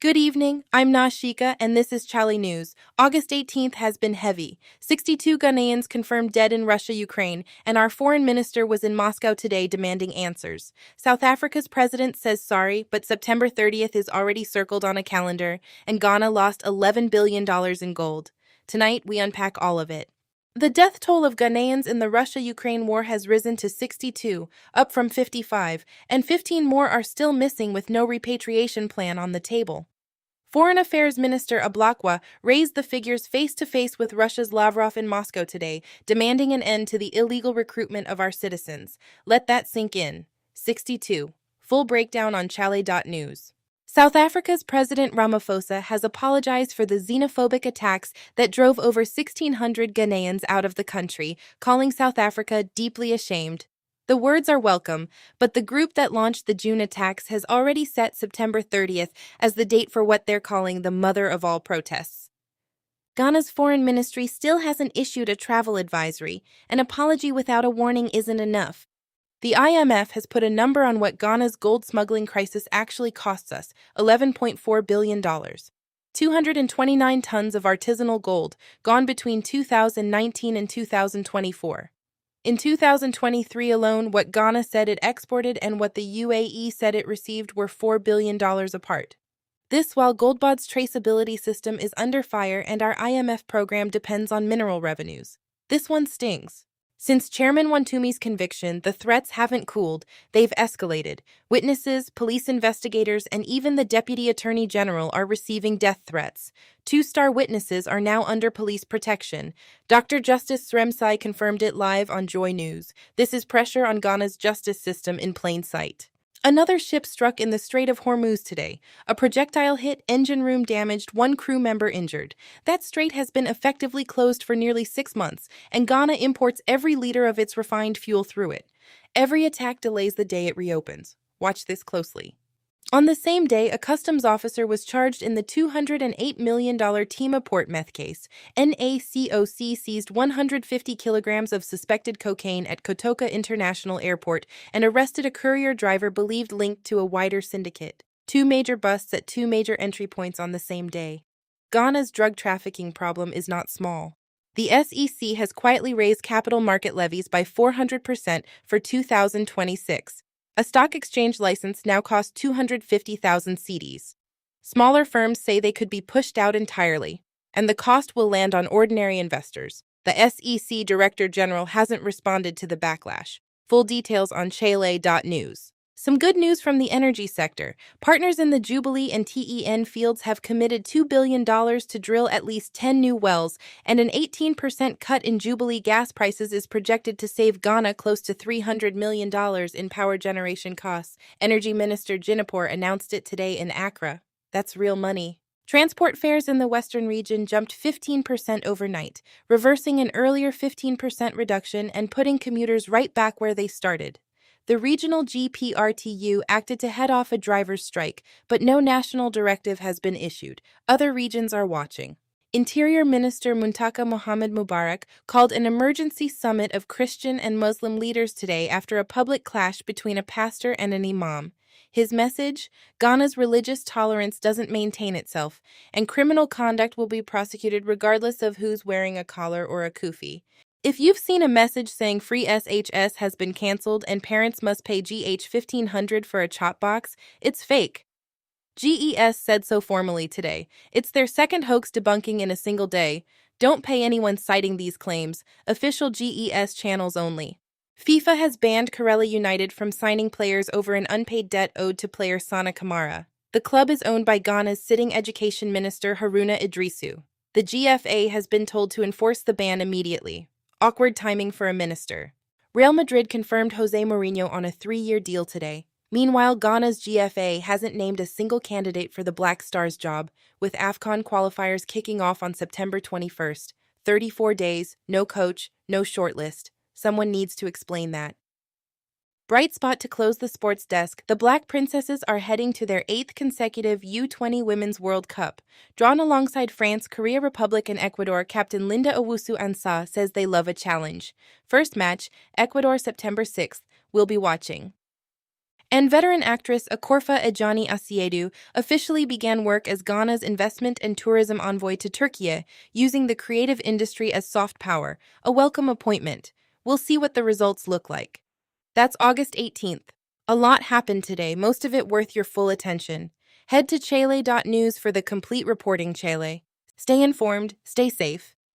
Good evening, I'm Nashika and this is chale.news. August 18th has been heavy. 62 Ghanaians confirmed dead in Russia-Ukraine, and our foreign minister was in Moscow today demanding answers. South Africa's president says sorry, but September 30th is already circled on a calendar, and Ghana lost $11 billion in gold. Tonight, we unpack all of it. The death toll of Ghanaians in the Russia-Ukraine war has risen to 62, up from 55, and 15 more are still missing with no repatriation plan on the table. Foreign Affairs Minister Ablakwa raised the figures face-to-face with Russia's Lavrov in Moscow today, demanding an end to the illegal recruitment of our citizens. Let that sink in. 62. Full breakdown on chale.news. South Africa's President Ramaphosa has apologized for the xenophobic attacks that drove over 1,600 Ghanaians out of the country, calling South Africa deeply ashamed. The words are welcome, but the group that launched the June attacks has already set September 30th as the date for what they're calling the mother of all protests. Ghana's foreign ministry still hasn't issued a travel advisory. An apology without a warning isn't enough. The IMF has put a number on what Ghana's gold smuggling crisis actually costs us, $11.4 billion. 229 tons of artisanal gold, gone between 2019 and 2024. In 2023 alone, what Ghana said it exported and what the UAE said it received were $4 billion apart. This while Goldbod's traceability system is under fire and our IMF program depends on mineral revenues. This one stings. Since Chairman Wontumi's conviction, the threats haven't cooled, they've escalated. Witnesses, police investigators, and even the Deputy Attorney General are receiving death threats. Two-star witnesses are now under police protection. Dr. Justice Sremsai confirmed it live on Joy News. This is pressure on Ghana's justice system in plain sight. Another ship struck in the Strait of Hormuz today. A projectile hit, engine room damaged, one crew member injured. That strait has been effectively closed for nearly 6 months, and Ghana imports every liter of its refined fuel through it. Every attack delays the day it reopens. Watch this closely. On the same day, a customs officer was charged in the $208 million Tema Port meth case. NACOC seized 150 kilograms of suspected cocaine at Kotoka International Airport and arrested a courier driver believed linked to a wider syndicate. 2 major busts at 2 major entry points on the same day. Ghana's drug trafficking problem is not small. The SEC has quietly raised capital market levies by 400% for 2026. A stock exchange license now costs 250,000 cedis. Smaller firms say they could be pushed out entirely, and the cost will land on ordinary investors. The SEC Director General hasn't responded to the backlash. Full details on chale.news. Some good news from the energy sector. Partners in the Jubilee and TEN fields have committed $2 billion to drill at least 10 new wells, and an 18% cut in Jubilee gas prices is projected to save Ghana close to $300 million in power generation costs. Energy Minister Jinapor announced it today in Accra. That's real money. Transport fares in the western region jumped 15% overnight, reversing an earlier 15% reduction and putting commuters right back where they started. The regional GPRTU acted to head off a driver's strike, but no national directive has been issued. Other regions are watching. Interior Minister Muntaka Mohammed Mubarak called an emergency summit of Christian and Muslim leaders today after a public clash between a pastor and an imam. His message? Ghana's religious tolerance doesn't maintain itself, and criminal conduct will be prosecuted regardless of who's wearing a collar or a kufi. If you've seen a message saying free SHS has been cancelled and parents must pay $1,500 for a chop box, it's fake. GES said so formally today. It's their second hoax debunking in a single day. Don't pay anyone citing these claims. Official GES channels only. FIFA has banned Karela United from signing players over an unpaid debt owed to player Sana Kamara. The club is owned by Ghana's sitting Education Minister Haruna Iddrisu. The GFA has been told to enforce the ban immediately. Awkward timing for a minister. Real Madrid confirmed Jose Mourinho on a 3-year deal today. Meanwhile, Ghana's GFA hasn't named a single candidate for the Black Stars job, with AFCON qualifiers kicking off on September 21st. 34 days, no coach, no shortlist. Someone needs to explain that. Bright spot to close the sports desk, the Black Princesses are heading to their 8th consecutive U20 Women's World Cup. Drawn alongside France, Korea Republic, and Ecuador, Captain Linda Owusu-Ansah says they love a challenge. First match, Ecuador September 6th. We'll be watching. And veteran actress Akorfa Edjeani officially began work as Ghana's investment and tourism envoy to Türkiye, using the creative industry as soft power, a welcome appointment. We'll see what the results look like. That's August 18th. A lot happened today, most of it worth your full attention. Head to chale.news for the complete reporting, Chale. Stay informed, stay safe.